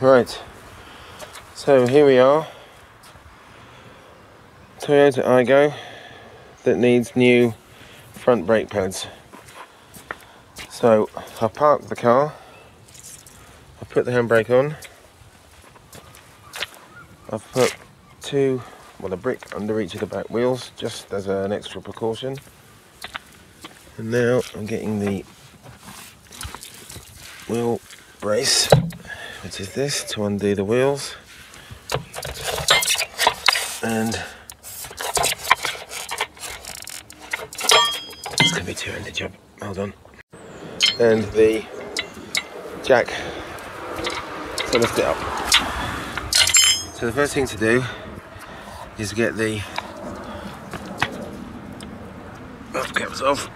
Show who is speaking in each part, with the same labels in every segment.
Speaker 1: Right, so here we are, Toyota Aygo that needs new front brake pads. So I've parked the car, I've put the handbrake on, I've put a brick under each of the back wheels just as an extra precaution, and now I'm getting the wheel brace, which is this, to undo the wheels, and it's going to be a two-handed job, hold on, and the jack to lift it up. So the first thing to do is get the caps off.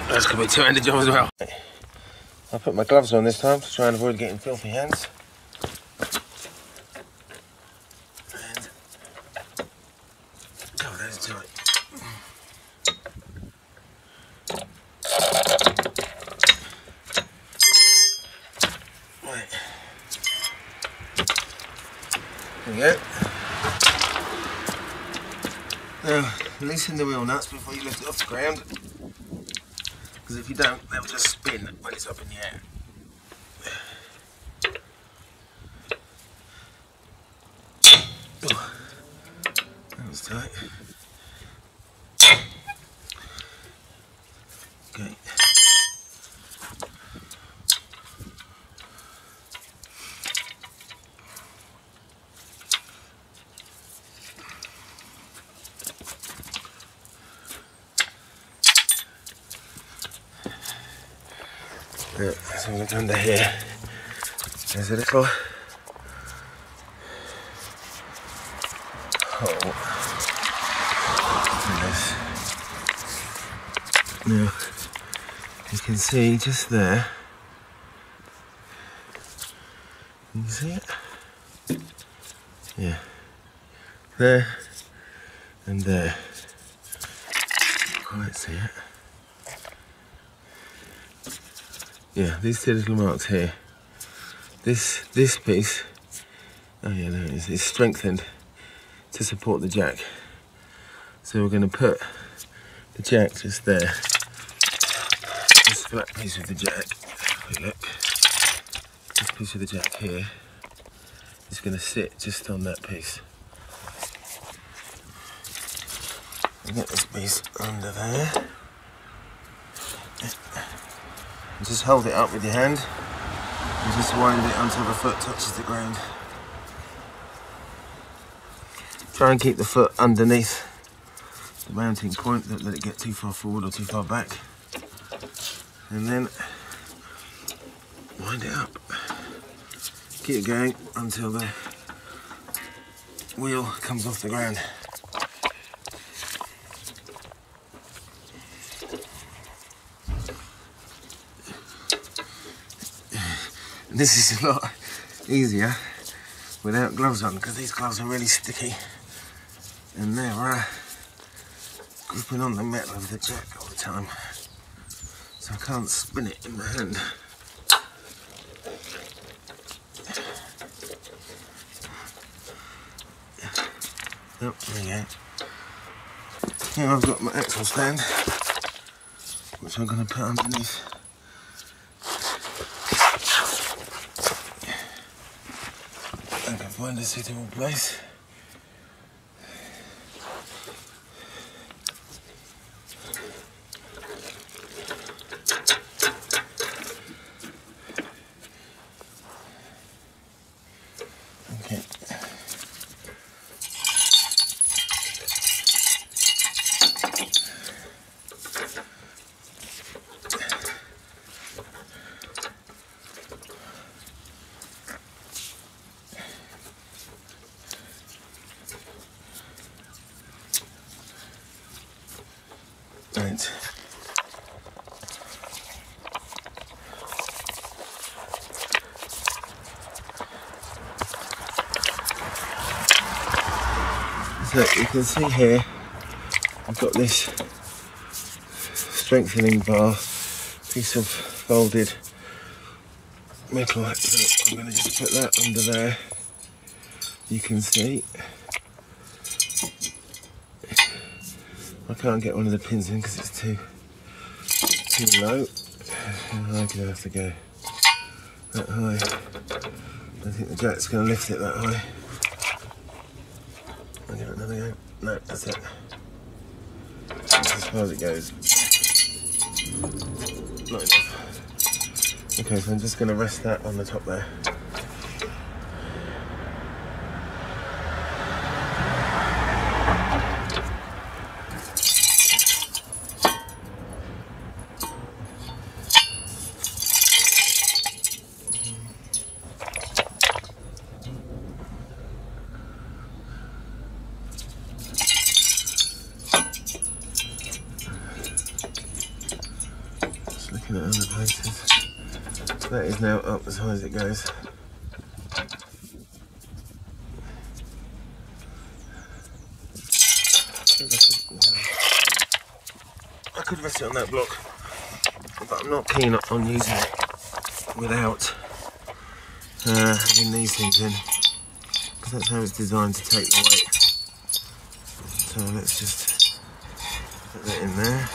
Speaker 1: That's going to be a two-handed job as well. I'll put my gloves on this time to try and avoid getting filthy hands. And cover those tight. Right. There we go. Now, loosen the wheel nuts before you lift it off the ground, because if you don't, they'll just spin when it's up in the air. Oh, that was tight. Okay. Yeah, so look under here. There's a little hole in this. Now you can see just there. Can you see it? Yeah. There and there. Can't quite see it. Yeah, these two little marks here. This piece, oh yeah, there it is. It's strengthened to support the jack. So we're going to put the jack just there. This flat piece of the jack, if you look, this piece of the jack here is going to sit just on that piece. And get this piece under there. And just hold it up with your hand and just wind it until the foot touches the ground. Try and keep the foot underneath the mounting point, don't let it get too far forward or too far back. And then wind it up. Keep it going until the wheel comes off the ground. This is a lot easier without gloves on, because these gloves are really sticky and they're gripping on the metal of the jack all the time, so I can't spin it in my hand. Oh, there you go. Now I've got my axle stand, which I'm going to put underneath. I can find a suitable place. Okay. Right. So you can see here, I've got this strengthening bar, piece of folded metal. So I'm going to just put that under there. You can see I can't get one of the pins in because it's too low. I'm going to have to go that high. I think the jack's going to lift it that high. I'll give it another go. No, that's it. That's as far as it goes. Not enough. Okay, so I'm just going to rest that on the top there. Looking at other places. That is now up as high as it goes. I could rest it on that block, but I'm not keen on using it without having these things in, because that's how it's designed to take the weight. So let's just put that in there.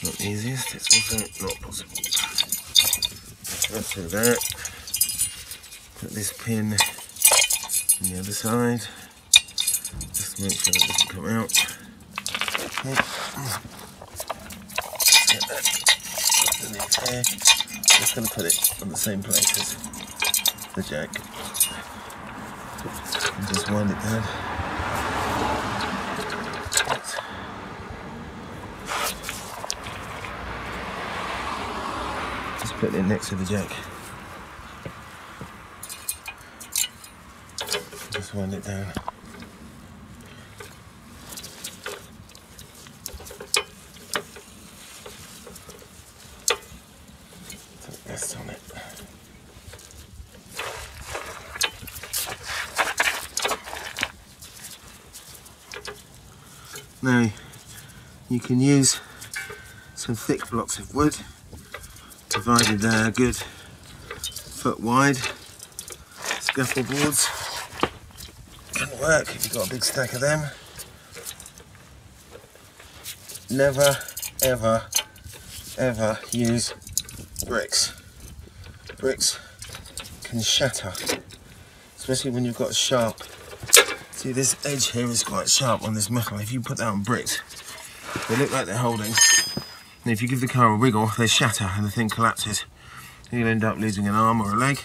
Speaker 1: Not the easiest, it's also not possible. Let's do that. Put this pin on the other side, just to make sure it doesn't come out. Okay. Get that underneath here. Just going to put it on the same place as the jack. And just wind it down. Put it next to the jack. Just wind it down. Put the rest on it. Now, you can use some thick blocks of wood, divided a good foot wide. Scaffold boards can work if you've got a big stack of them. Never, ever, ever use bricks. Bricks can shatter, especially when you've got a sharp. See, this edge here is quite sharp on this metal. If you put that on bricks, they look like they're holding. And if you give the car a wiggle, they shatter and the thing collapses. You'll end up losing an arm or a leg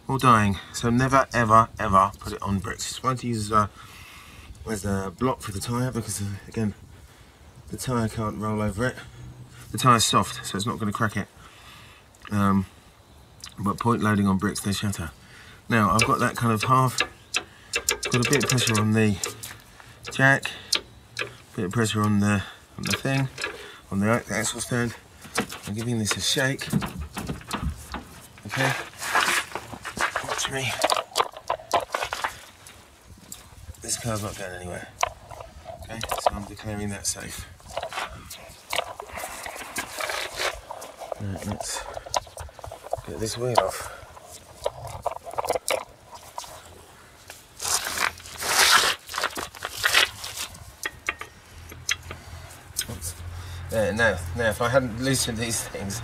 Speaker 1: or dying. So never, ever, ever put it on bricks. It's fine to use as a block for the tyre because, again, the tyre can't roll over it. The tyre's soft, so it's not going to crack it. But point loading on bricks, they shatter. Now, I've got that kind of half, got a bit of pressure on the jack, a bit of pressure on the thing. On the axle stand. I'm giving this a shake. Okay, watch me. This car's not going anywhere. Okay, so I'm declaring that safe. Right, let's get this wheel off. Now, if I hadn't loosened these things,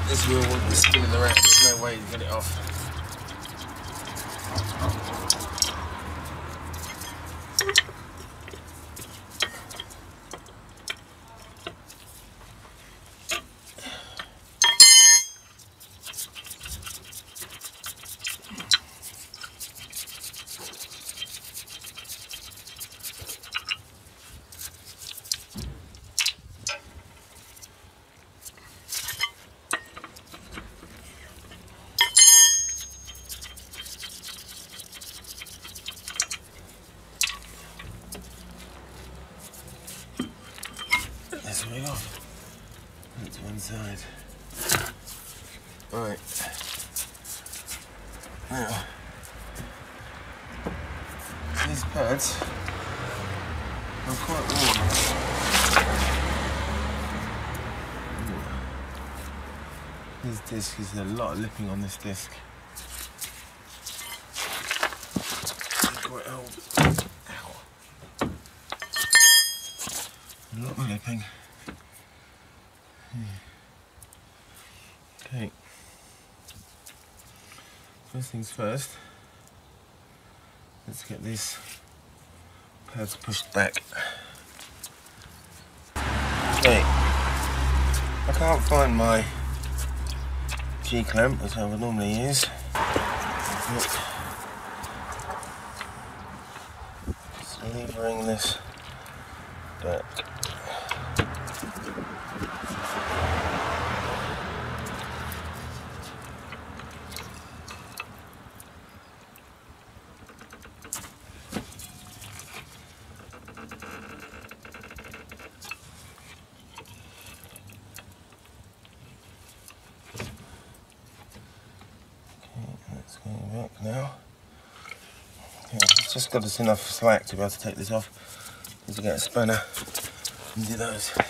Speaker 1: this wheel would be spinning around. There's no way to get it off. This way off. Put it to one side. Right. Now, these pads are quite warm. This disc is a lot of lipping on this disc. Quite old. Ow. A lot of lipping. Okay. First things first. Let's get these pads pushed back. Okay. I can't find my G-clamp, which I would normally use. Just levering this back. That's going back now. Okay, it's just got us enough slack to be able to take this off. Need to get a spanner and do those. Okay.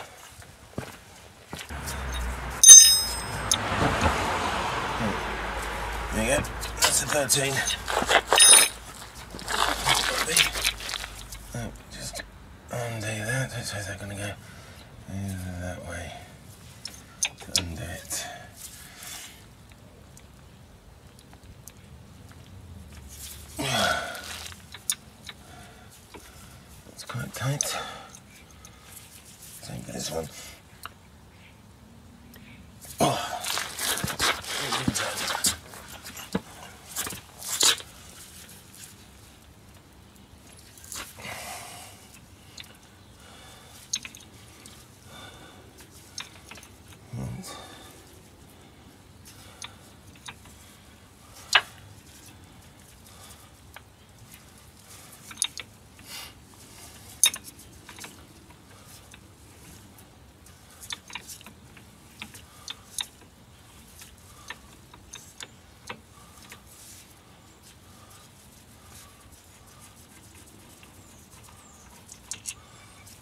Speaker 1: There you go. That's a 13. Oh, just undo that. Which way is that going to go? That way. Undo it. It's quite tight. Same for this one. Oh.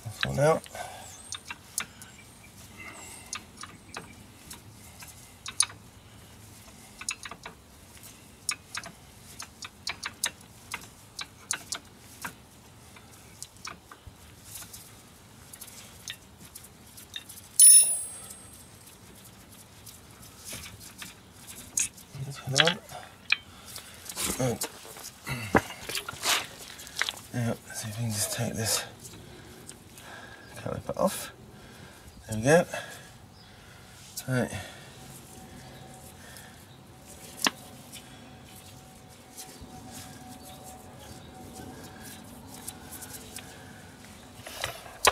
Speaker 1: This one out. This one on. Right. Now, let's see if we can just take this caliper off. There we go. Right.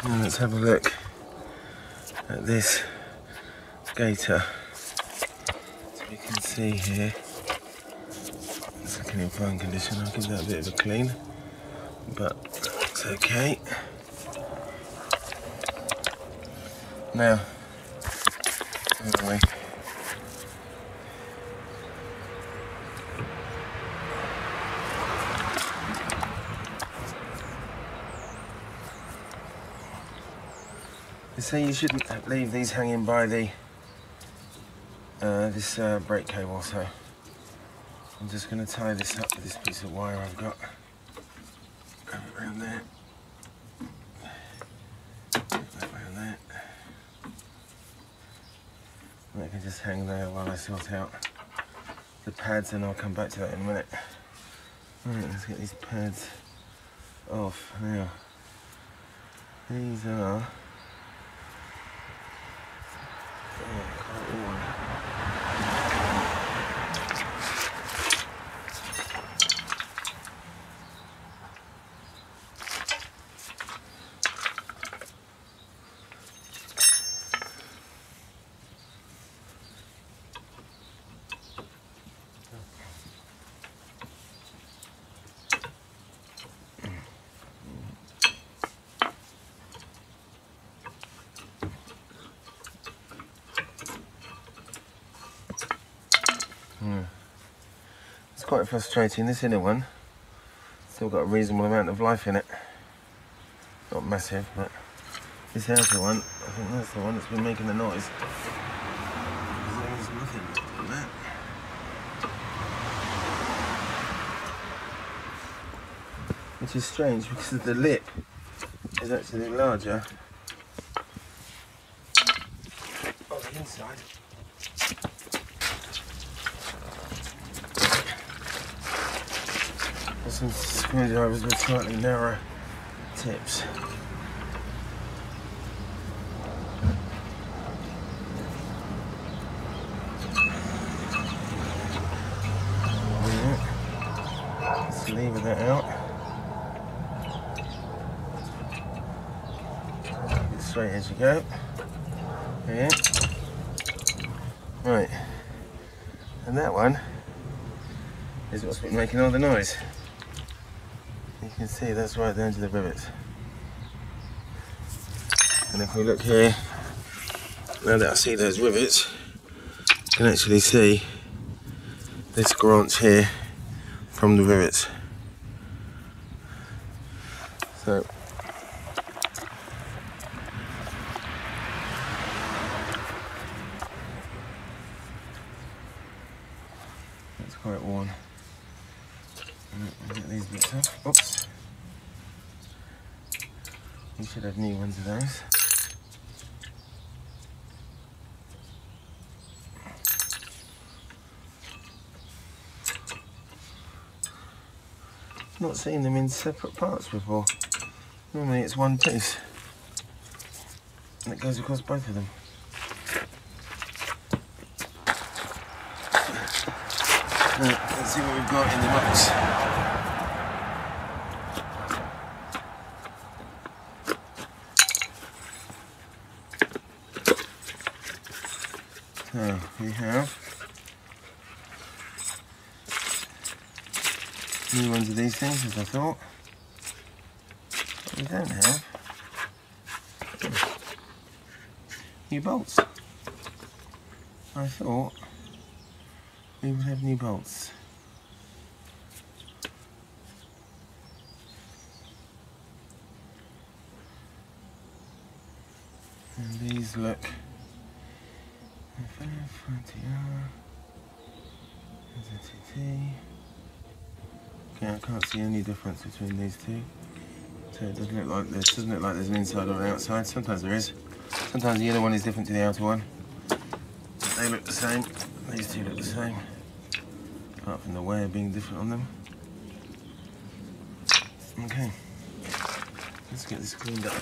Speaker 1: Now let's have a look at this gator. So we can see here. It's looking in fine condition. I'll give that a bit of a clean, but it's okay. Now, anyway, they say you shouldn't leave these hanging by the this brake cable, so I'm just going to tie this up with this piece of wire I've got. Go around there. Around there. And I can just hang there while I sort out the pads, and I'll come back to that in a minute. Right, let's get these pads off. Now, these are quite worn. It's quite frustrating. This inner one still got a reasonable amount of life in it. Not massive, but this outer one, I think that's the one that's been making the noise. There's nothing. which is strange because the lip is actually larger on the inside. There's some screwdrivers with slightly narrower tips. Let's lever that out. Get straight as you go. Yeah. Right. And that one is what's been making all the noise. You can see that's right down to the rivets. And if we look here, now that I see those rivets, you can actually see this branch here from the rivets. So that's quite worn. I'll get these bits off. Oops. You should have new ones of those. Not seen them in separate parts before. Normally it's one piece and it goes across both of them. Now, let's see what we've got in the box. So we have new ones of these things, as I thought. But we don't have new bolts. I thought we would have new bolts. And these look okay, I can't see any difference between these two. So it doesn't look like this. Doesn't look like there's an inside or an outside. Sometimes there is. Sometimes the inner one is different to the outer one. But they look the same. These two look the same, apart from the wear being different on them. Okay, let's get this cleaned up.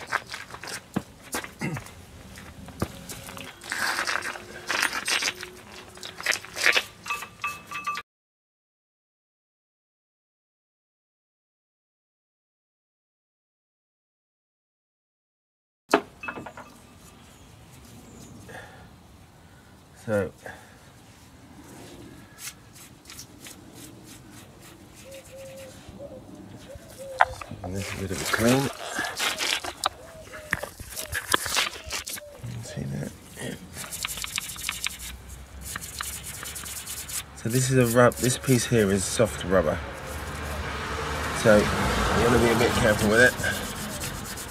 Speaker 1: So, just giving this a bit of a clean. See that? Yeah. So this is a rub. This piece here is soft rubber. So you want to be a bit careful with it.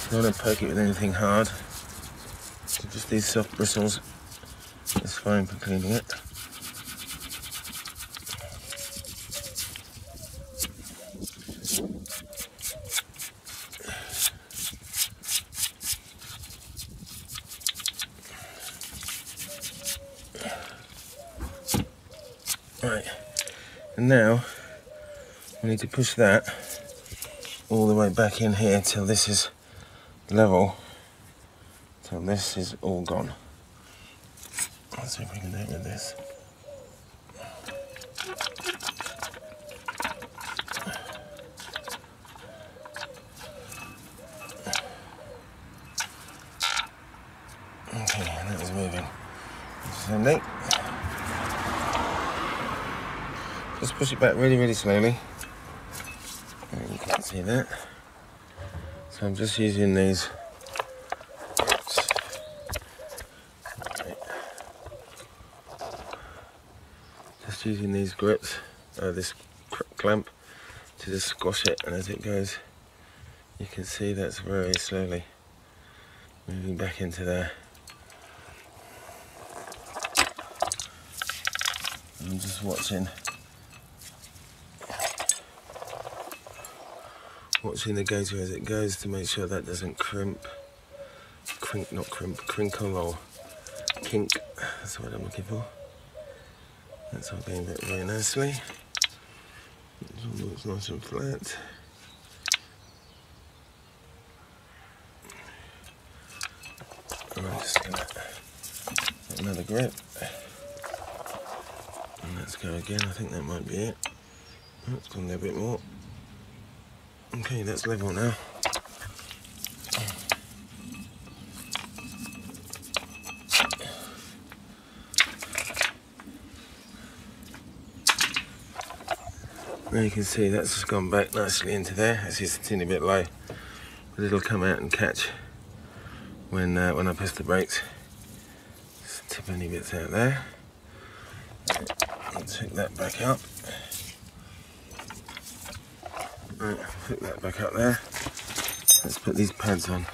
Speaker 1: You don't want to poke it with anything hard. So just these soft bristles. It's fine for cleaning it. Right, and now we need to push that all the way back in here till this is level, till this is all gone. Let's see if we can do it with this. Okay, that was moving. Handy. Just push it back really, really slowly. And you can't see that. So I'm just using these. Just using these grips, this clamp, to just squash it, and as it goes, you can see that's very slowly moving back into there. I'm just watching watching the gator as it goes to make sure that doesn't crinkle or kink. That's what I'm looking for. That's all going back very nicely. It all looks nice and flat. And I'm just going to get another grip. And let's go again. I think that might be it. Oh, it's gone there a bit more. Okay, that's level now. Now you can see that's just gone back nicely into there. It's just a teeny bit low, but it'll come out and catch when I press the brakes. Just tip any bits out there. I'll take that back up. Right, put that back up there. Let's put these pads on.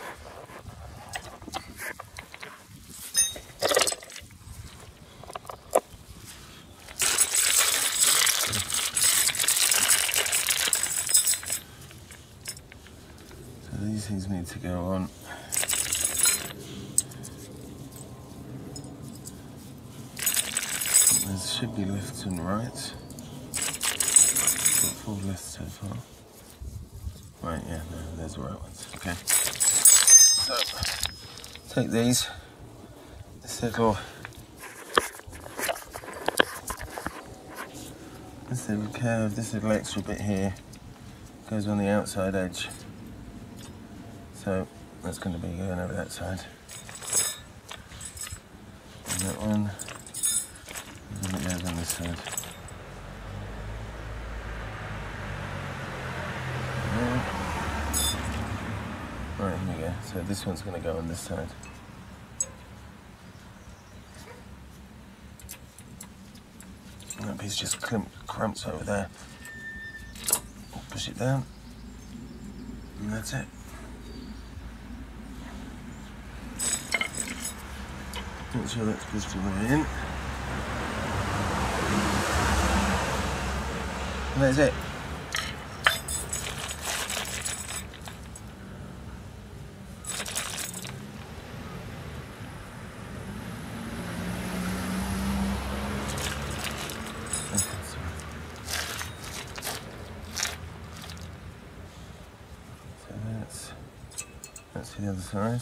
Speaker 1: These things need to go on. There should be lefts and rights. Got 4 lefts so far. Right, yeah, no, there's the right ones. Okay. So, take these. This little curve, this little extra bit here goes on the outside edge. So that's going to be going over that side. And that one, and then it goes on this side. Right, here we go. So this one's going to go on this side. And that piece just crumps over there. Push it down. And that's it. Make sure that's pushed all the way in. And that's it. So that's the other side.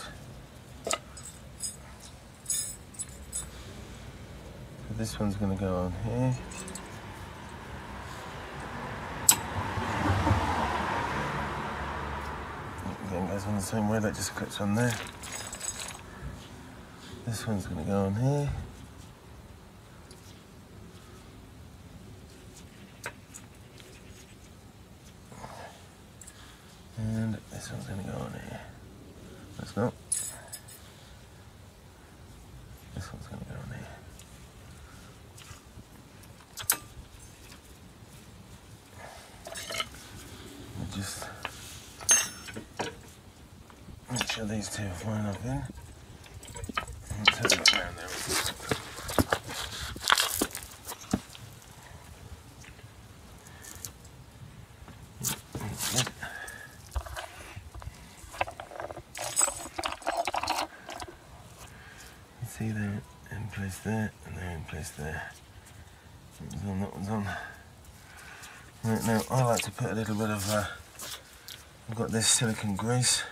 Speaker 1: This one's going to go on here. Again, goes on the same way, that just clips on there. This one's going to go on here. And this one's going to go on here. That's not. This one's going to go on here. Just make sure these two line up in. Let's have a look around there. You see they're in place there, and they're in place there. That one's on, that one's on. Right, now I like to put a little bit of I've got this silicone grease.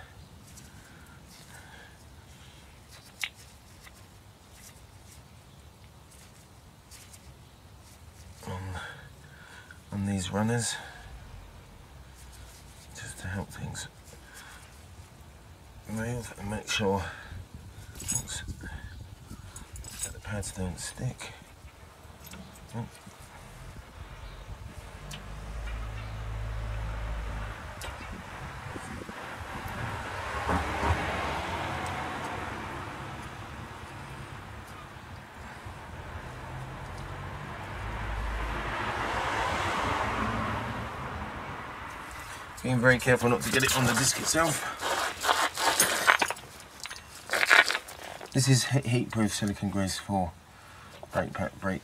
Speaker 1: On these runners, just to help things move and make sure that the pads don't stick. Oh. Being very careful not to get it on the disc itself. This is heat-proof silicone grease for brake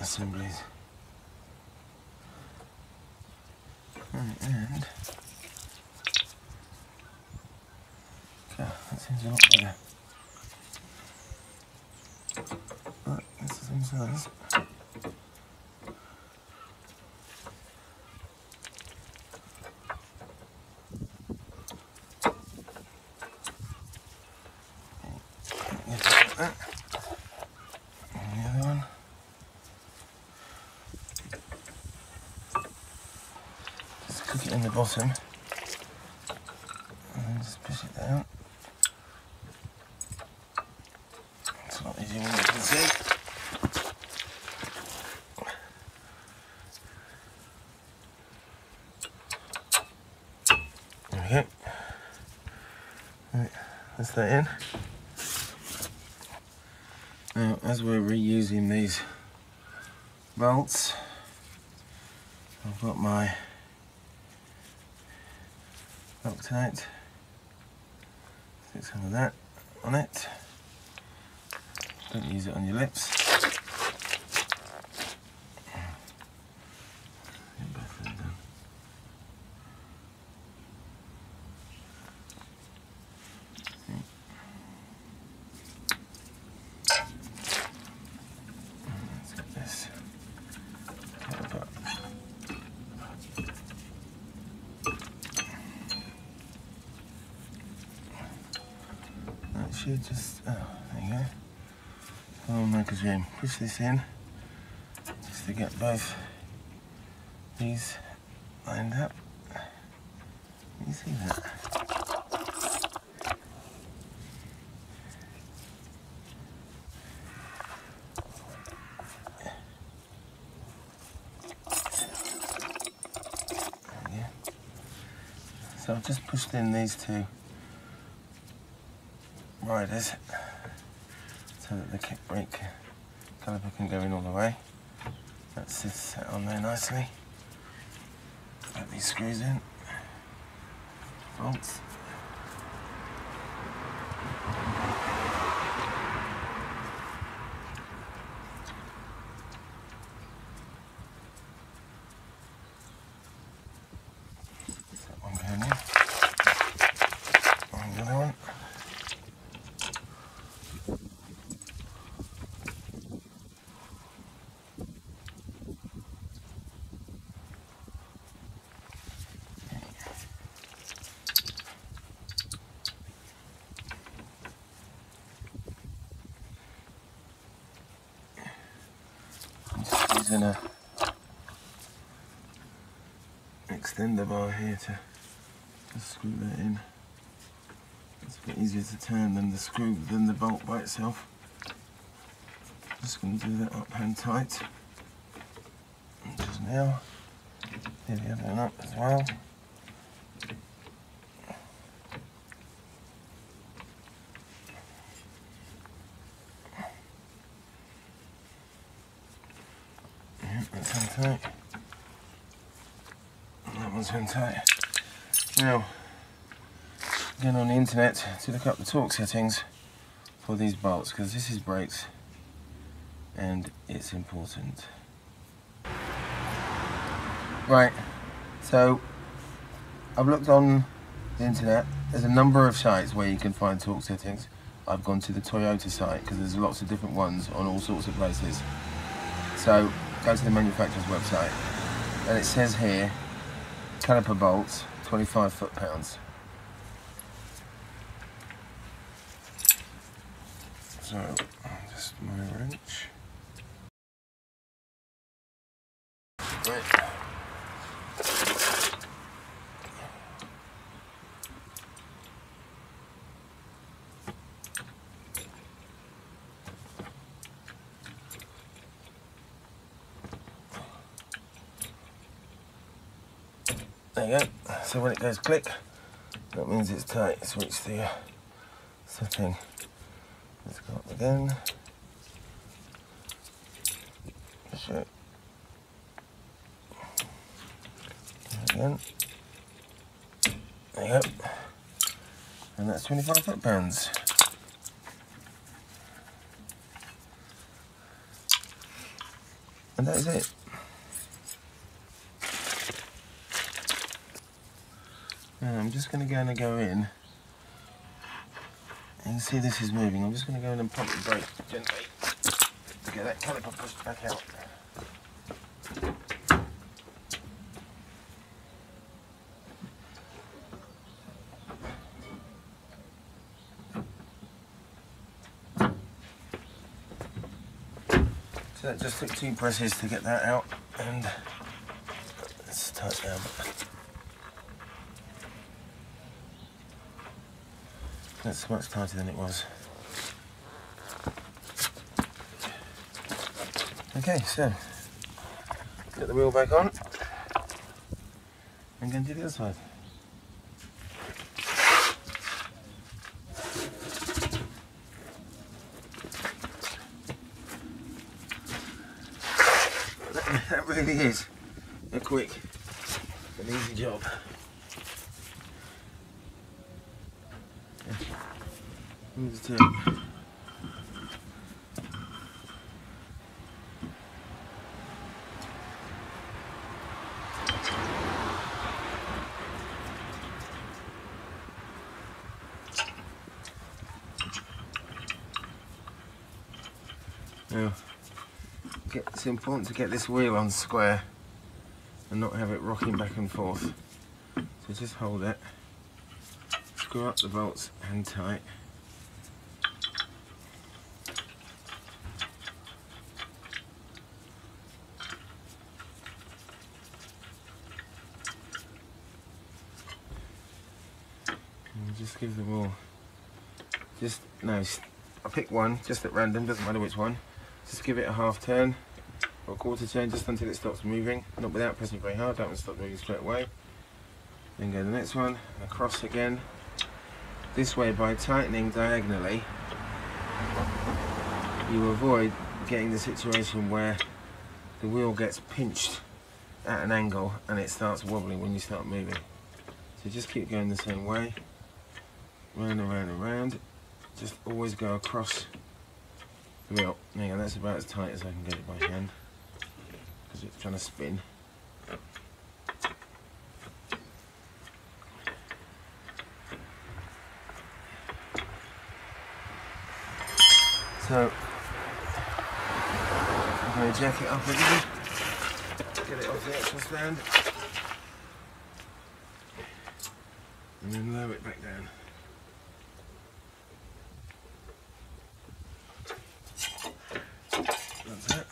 Speaker 1: assemblies. Right, and okay, that seems a lot better. Right, that's the same size. That. And the other one. Just cook it in the bottom and then just push it down. It's a lot easier than you can see. There we go. Right, that's that in. Now, as we're reusing these bolts, I've got my Loctite. Stick some of that on it. Don't use it on your lips. Get both of them done. Let's get this caliper. That should just, oh, there you go. I'll make a zoom. Push this in just to get both these lined up. Can you see that? There we go. So I've just pushed in these two riders so that the kick brake caliper can go in all the way. That's set on there nicely. Put these screws in. Bolts. That one going in. And the other one. Using a extender bar here to just screw that in. It's a bit easier to turn than the bolt by itself. Just going to do that up hand tight. And just now, do the other one up as well. That's hand tight. And that one's hand tight. Now, going on the internet to look up the torque settings for these bolts, because this is brakes and it's important. Right, so I've looked on the internet. There's a number of sites where you can find torque settings. I've gone to the Toyota site because there's lots of different ones on all sorts of places. So go to the manufacturer's website and it says here caliper bolts 25 foot-pounds. So just my wrench. Right. There you go. So when it goes click, that means it's tight. Switch the setting. Let's go up again. Push it. Again. There you go. And that's 25 foot-pounds. And that is it. Now I'm just going to go in. You can see this is moving. I'm just going to go in and pump the brake gently to get that caliper pushed back out. So that just took 2 presses to get that out, and let's tighten down. That's much tighter than it was. Okay, so get the wheel back on and go and do the other side. That really is a quick and easy job. Move the tape. Now, it's important to get this wheel on square and not have it rocking back and forth. So just hold it, screw up the bolts hand tight. And just give the wheel, I pick one just at random, doesn't matter which one. Just give it a half turn or a quarter turn just until it stops moving, not without pressing very hard, don't want to stop moving straight away. Then go to the next one, and across again. This way, by tightening diagonally, you avoid getting the situation where the wheel gets pinched at an angle and it starts wobbling when you start moving. So just keep going the same way, round and round and round. Just always go across the wheel. Hang on, that's about as tight as I can get it by hand because it's trying to spin. So I'm going to jack it up a little, get it off the actual stand, and then lower it back down. That's it.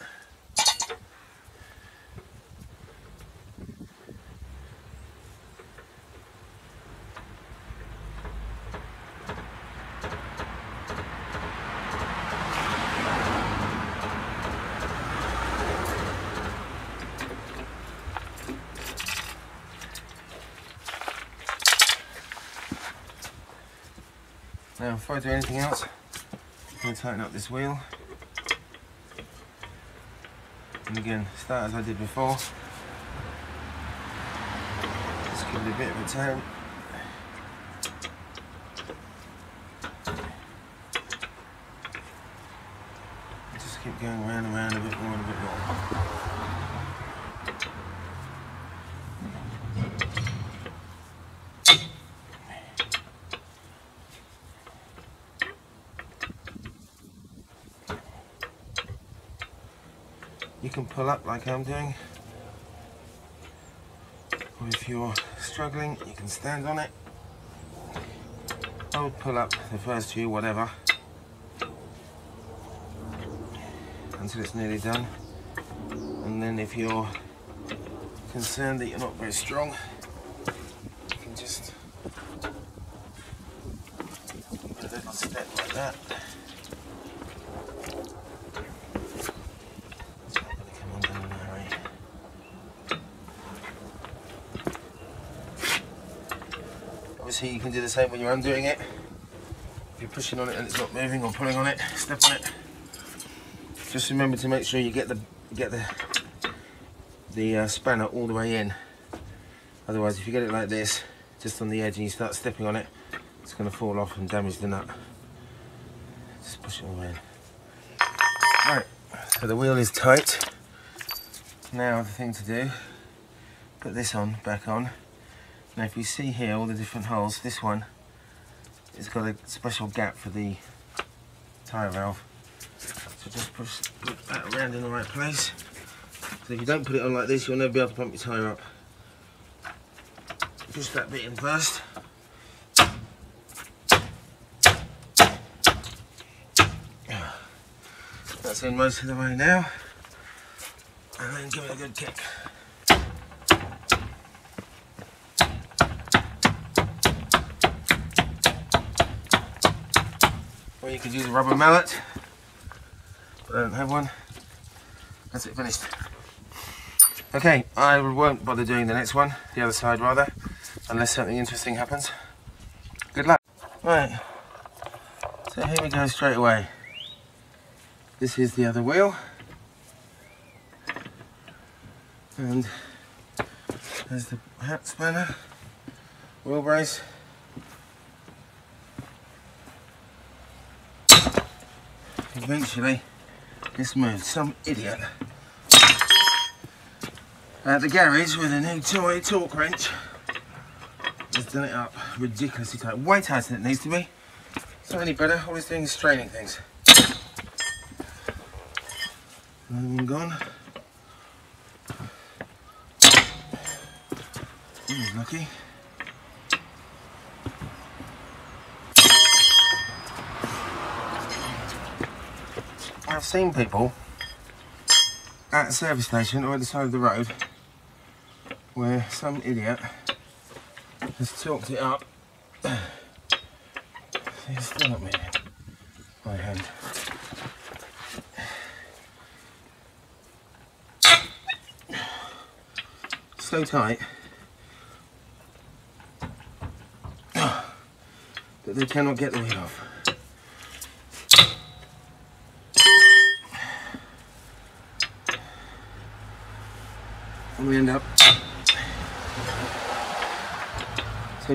Speaker 1: Now, before I do anything else, I'm going to tighten up this wheel. And again, start as I did before. Just give it a bit of a turn. Just keep going round and round a bit more and a bit more. You can pull up like I'm doing, or if you're struggling, you can stand on it. I would pull up the first few, whatever, until it's nearly done. And then if you're concerned that you're not very strong, you can just put a little step like that. Obviously you can do the same when you're undoing it. If you're pushing on it and it's not moving, or pulling on it, step on it. Just remember to make sure you get the spanner all the way in. Otherwise, if you get it like this, just on the edge, and you start stepping on it, it's going to fall off and damage the nut. Just push it all the way in. Right, so the wheel is tight. Now the thing to do, put this on, back on. Now if you see here all the different holes, this one has got a special gap for the tyre valve. So just put that around in the right place. So if you don't put it on like this, you'll never be able to pump your tyre up. Push that bit in first. That's in most of the way now. And then give it a good kick. Or you could use a rubber mallet, but I don't have one. That's it, finished. Okay, I won't bother doing the next one, the other side rather, unless something interesting happens. Good luck. Right, so here we go straight away. This is the other wheel. And there's the hat spanner, wheel brace. Eventually, this moved. Some idiot at the garage with a new toy torque wrench has done it up ridiculously tight. Way tighter than it needs to be. It's not any better. All it's doing is straining things. Another one gone. Lucky. I've seen people at a service station or at the side of the road where some idiot has torqued it up. It's still not moving by hand. So tight that they cannot get the wheel off. And we end up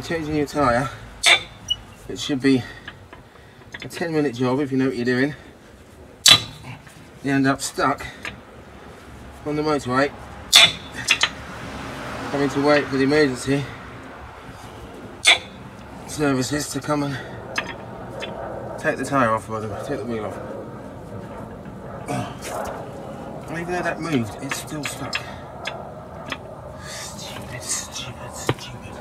Speaker 1: changing your tyre. It should be a 10-minute job if you know what you're doing. You end up stuck on the motorway, having to wait for the emergency services to come and take the tyre off, take the wheel off. And even though that moved, it's still stuck. Stupid, stupid, stupid.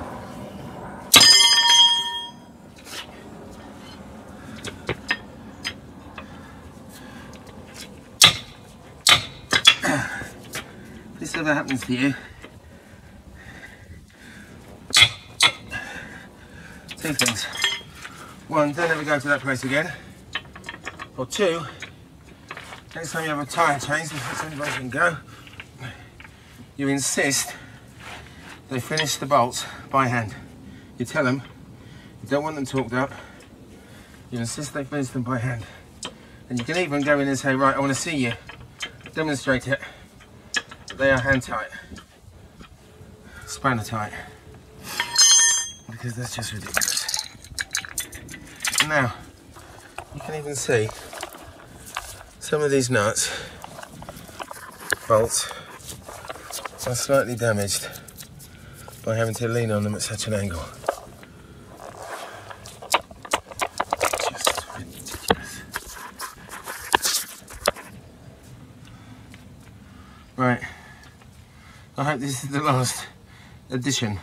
Speaker 1: If this ever happens to you, two things. One, don't ever go to that place again. Or two, next time you have a tyre change, if that's the only way you can go, you insist they finish the bolts by hand. You tell them you don't want them torqued up, you insist they finish them by hand. And you can even go in and say, right, I want to see you demonstrate it. They are hand tight, spanner tight, because that's just ridiculous. Now, you can even see some of these nuts, bolts, are slightly damaged by having to lean on them at such an angle. Just ridiculous. Right, I hope this is the last edition